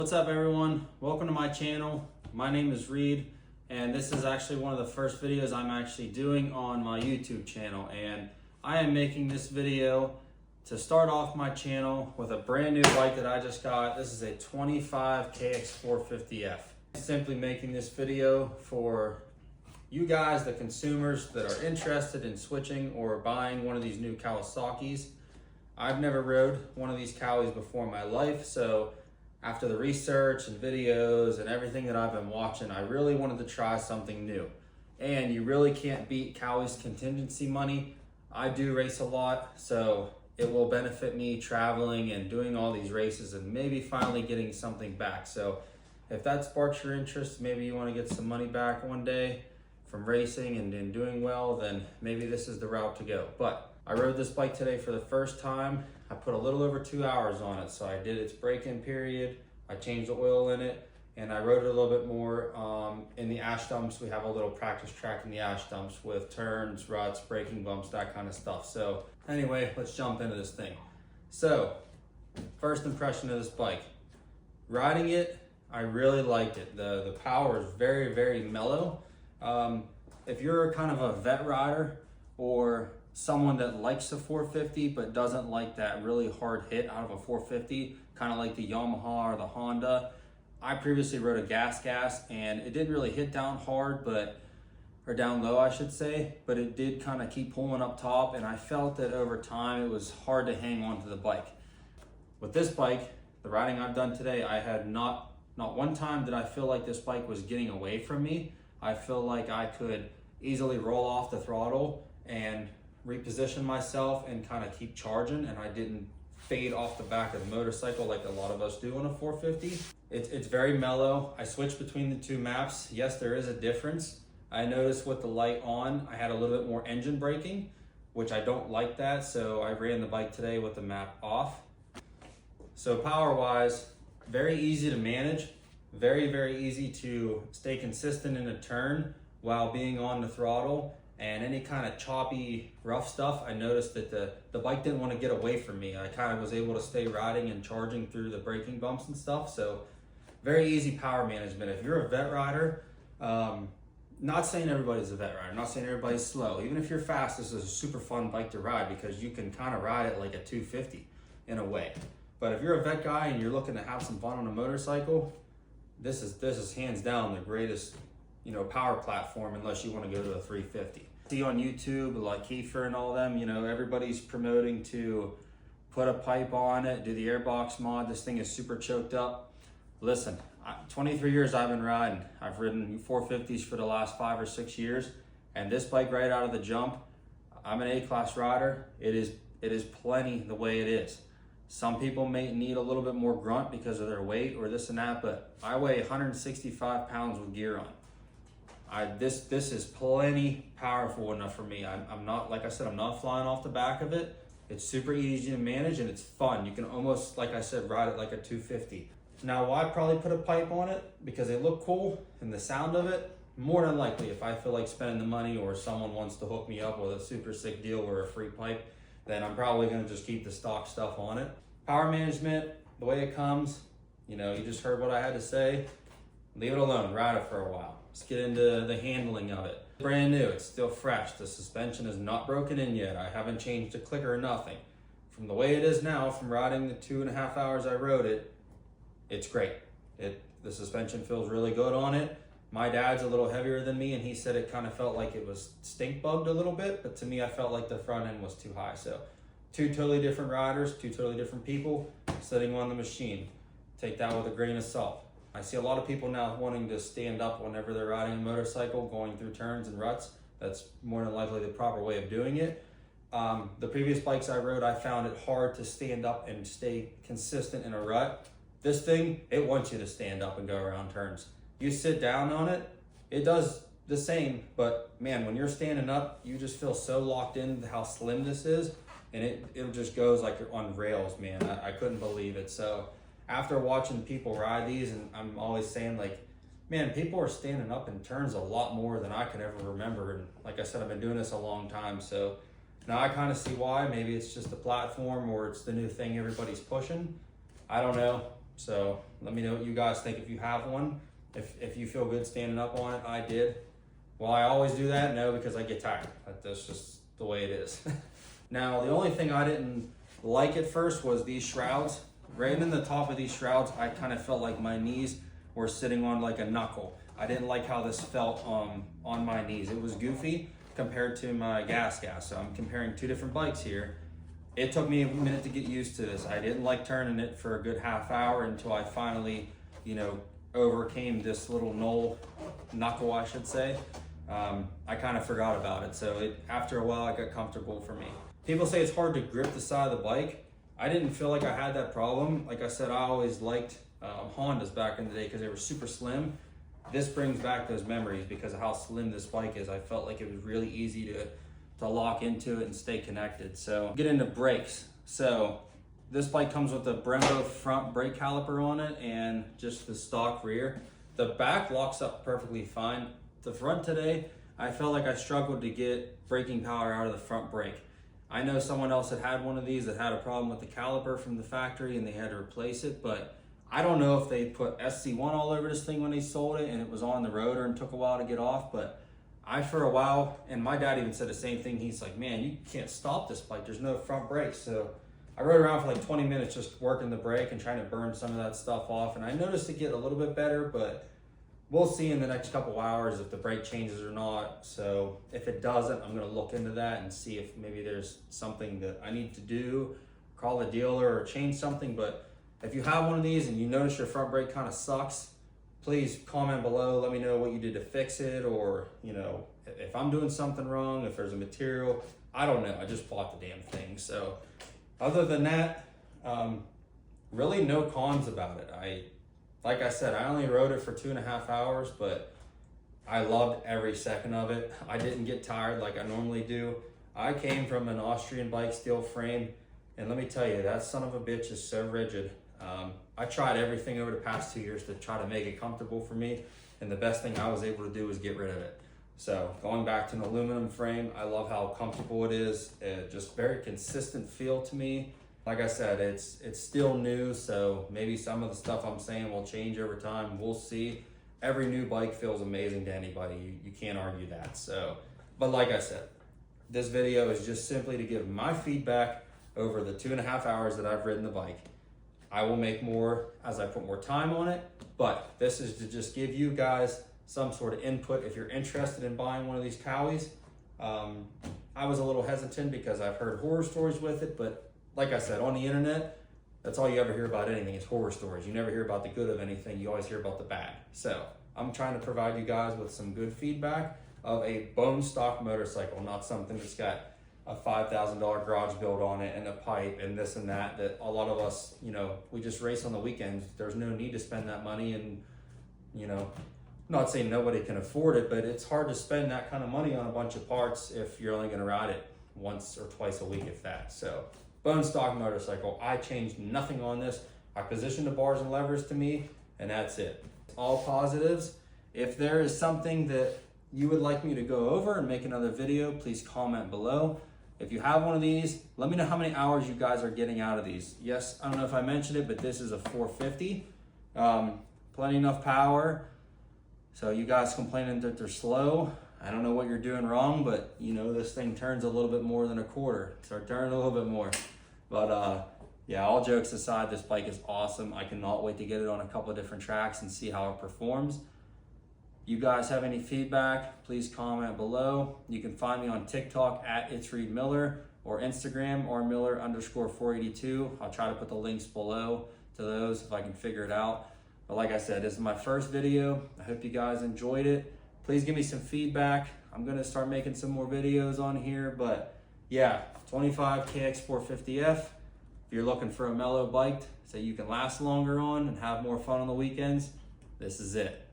What's up everyone? Welcome to my channel. My name is Reed and this is actually one of the first videos I'm actually doing on my YouTube channel, and I am making this video to start off my channel with a brand new bike that I just got. This is a 25 KX450F. I'm simply making this video for you guys, the consumers that are interested in switching or buying one of these new Kawasaki's. I've never rode one of these Kawas before in my life, so after the research and videos and everything that I've been watching, I really wanted to try something new. And you really can't beat Kawa's contingency money. I do race a lot, so it will benefit me traveling and doing all these races and maybe finally getting something back. So if that sparks your interest, maybe you want to get some money back one day from racing and doing well, then maybe this is the route to go. But I rode this bike today for the first time. I put a little over 2 hours on it. So I did its break-in period, I changed the oil in it, and I rode it a little bit more in the ash dumps. We have a little practice track in the ash dumps with turns, ruts, braking bumps, that kind of stuff. So anyway, let's jump into this thing. So first impression of this bike. Riding it, I really liked it. The power is very, very mellow. If you're kind of a vet rider or someone that likes the 450 but doesn't like that really hard hit out of a 450, kind of like the Yamaha or the Honda. I previously rode a gas and it didn't really hit down hard, or down low I should say, but it did kind of keep pulling up top, and I felt that over time it was hard to hang on to the bike. With this bike, the riding I've done today, I had not one time did I feel like this bike was getting away from me. I feel like I could easily roll off the throttle and reposition myself and kind of keep charging, and I didn't fade off the back of the motorcycle like a lot of us do on a 450. It's very mellow. I switched between the two maps. Yes, there is a difference. I noticed with the light on, I had a little bit more engine braking, which I don't like that, so I ran the bike today with the map off. So power-wise, very easy to manage, very, very easy to stay consistent in a turn while being on the throttle. And any kind of choppy, rough stuff, I noticed that the bike didn't want to get away from me. I kind of was able to stay riding and charging through the braking bumps and stuff. So very easy power management. If you're a vet rider, not saying everybody's a vet rider, not saying everybody's slow. Even if you're fast, this is a super fun bike to ride because you can kind of ride it like a 250 in a way. But if you're a vet guy and you're looking to have some fun on a motorcycle, this is hands down the greatest, power platform, unless you want to go to a 350. See on YouTube, like Kiefer and all them, everybody's promoting to put a pipe on it, do the airbox mod. This thing is super choked up. Listen, 23 years I've been riding. I've ridden 450s for the last 5 or 6 years, and this bike right out of the jump, I'm an A-class rider. It is plenty the way it is. Some people may need a little bit more grunt because of their weight or this and that, but I weigh 165 pounds with gear on. This is plenty powerful enough for me. I'm not, like I said, I'm not flying off the back of it. It's super easy to manage and it's fun. You can almost, like I said, ride it like a 250. Now, why probably put a pipe on it? Because they look cool and the sound of it. More than likely, if I feel like spending the money or someone wants to hook me up with a super sick deal or a free pipe, then I'm probably gonna just keep the stock stuff on it. Power management, the way it comes, you just heard what I had to say. Leave it alone, ride it for a while. Let's get into the handling of it. Brand new, it's still fresh. The suspension is not broken in yet. I haven't changed a clicker or nothing. From the way it is now, from riding the 2.5 hours I rode it, it's great. The suspension feels really good on it. My dad's a little heavier than me and he said it kind of felt like it was stink bugged a little bit, but to me I felt like the front end was too high. So two totally different riders, two totally different people sitting on the machine. Take that with a grain of salt. I see a lot of people now wanting to stand up whenever they're riding a motorcycle, going through turns and ruts. That's more than likely the proper way of doing it. The previous bikes I rode, I found it hard to stand up and stay consistent in a rut. This thing, it wants you to stand up and go around turns. You sit down on it, it does the same, but man, when you're standing up, you just feel so locked into how slim this is, and it just goes like you're on rails, man. I couldn't believe it. So after watching people ride these, and I'm always saying like, man, people are standing up in turns a lot more than I can ever remember. And like I said, I've been doing this a long time. So now I kind of see why. Maybe it's just the platform or it's the new thing everybody's pushing. I don't know. So let me know what you guys think if you have one. If you feel good standing up on it. I did. Will I always do that? No, because I get tired. That's just the way it is. Now, the only thing I didn't like at first was these shrouds. Right in the top of these shrouds, I kind of felt like my knees were sitting on like a knuckle. I didn't like how this felt on my knees. It was goofy compared to my gas. So I'm comparing two different bikes here. It took me a minute to get used to this. I didn't like turning it for a good half hour until I finally, overcame this little knuckle, I should say. I kind of forgot about it. So after a while, it got comfortable for me. People say it's hard to grip the side of the bike. I didn't feel like I had that problem. Like I said, I always liked Hondas back in the day because they were super slim. This brings back those memories because of how slim this bike is. I felt like it was really easy to lock into it and stay connected. So get into brakes. So this bike comes with a Brembo front brake caliper on it and just the stock rear. The back locks up perfectly fine. The front today, I felt like I struggled to get braking power out of the front brake. I know someone else that had one of these that had a problem with the caliper from the factory and they had to replace it, but I don't know if they put SC1 all over this thing when they sold it and it was on the rotor and took a while to get off, but I for a while, and my dad even said the same thing, he's like, man, you can't stop this bike, there's no front brakes. So I rode around for like 20 minutes just working the brake and trying to burn some of that stuff off, and I noticed it get a little bit better, but we'll see in the next couple hours if the brake changes or not. So if it doesn't, I'm gonna look into that and see if maybe there's something that I need to do, call a dealer or change something. But if you have one of these and you notice your front brake kind of sucks, please comment below, let me know what you did to fix it, or if I'm doing something wrong, if there's a material, I don't know, I just bought the damn thing. So other than that, really no cons about it. Like I said, I only rode it for 2.5 hours, but I loved every second of it. I didn't get tired like I normally do. I came from an Austrian bike steel frame, and let me tell you, that son of a bitch is so rigid. I tried everything over the past 2 years to try to make it comfortable for me, and the best thing I was able to do was get rid of it. So going back to an aluminum frame, I love how comfortable it is. Just very consistent feel to me. Like I said, it's still new, so maybe some of the stuff I'm saying will change over time. We'll see. Every new bike feels amazing to anybody. You can't argue that. So, but like I said, this video is just simply to give my feedback over the 2.5 hours that I've ridden the bike. I will make more as I put more time on it, but this is to just give you guys some sort of input if you're interested in buying one of these Cowies. I was a little hesitant because I've heard horror stories with it, but like I said, on the internet, that's all you ever hear about anything is horror stories. You never hear about the good of anything. You always hear about the bad. So I'm trying to provide you guys with some good feedback of a bone stock motorcycle, not something that's got a $5,000 garage build on it and a pipe and this and that a lot of us, we just race on the weekends. There's no need to spend that money, and, not saying nobody can afford it, but it's hard to spend that kind of money on a bunch of parts if you're only going to ride it once or twice a week, if that. So bone stock motorcycle, I changed nothing on this. I positioned the bars and levers to me, and that's it. All positives. If there is something that you would like me to go over and make another video, please comment below. If you have one of these, let me know how many hours you guys are getting out of these. Yes, I don't know if I mentioned it, but this is a 450. Plenty enough power. So you guys complaining that they're slow, I don't know what you're doing wrong, but this thing turns a little bit more than a quarter. Start turning a little bit more. But yeah, all jokes aside, this bike is awesome. I cannot wait to get it on a couple of different tracks and see how it performs. You guys have any feedback, please comment below. You can find me on TikTok at itsreedmiller or Instagram rmiller_482. I'll try to put the links below to those if I can figure it out. But like I said, this is my first video. I hope you guys enjoyed it. Please give me some feedback. I'm gonna start making some more videos on here, but yeah, 25 KX450F. If you're looking for a mellow bike so you can last longer on and have more fun on the weekends, this is it.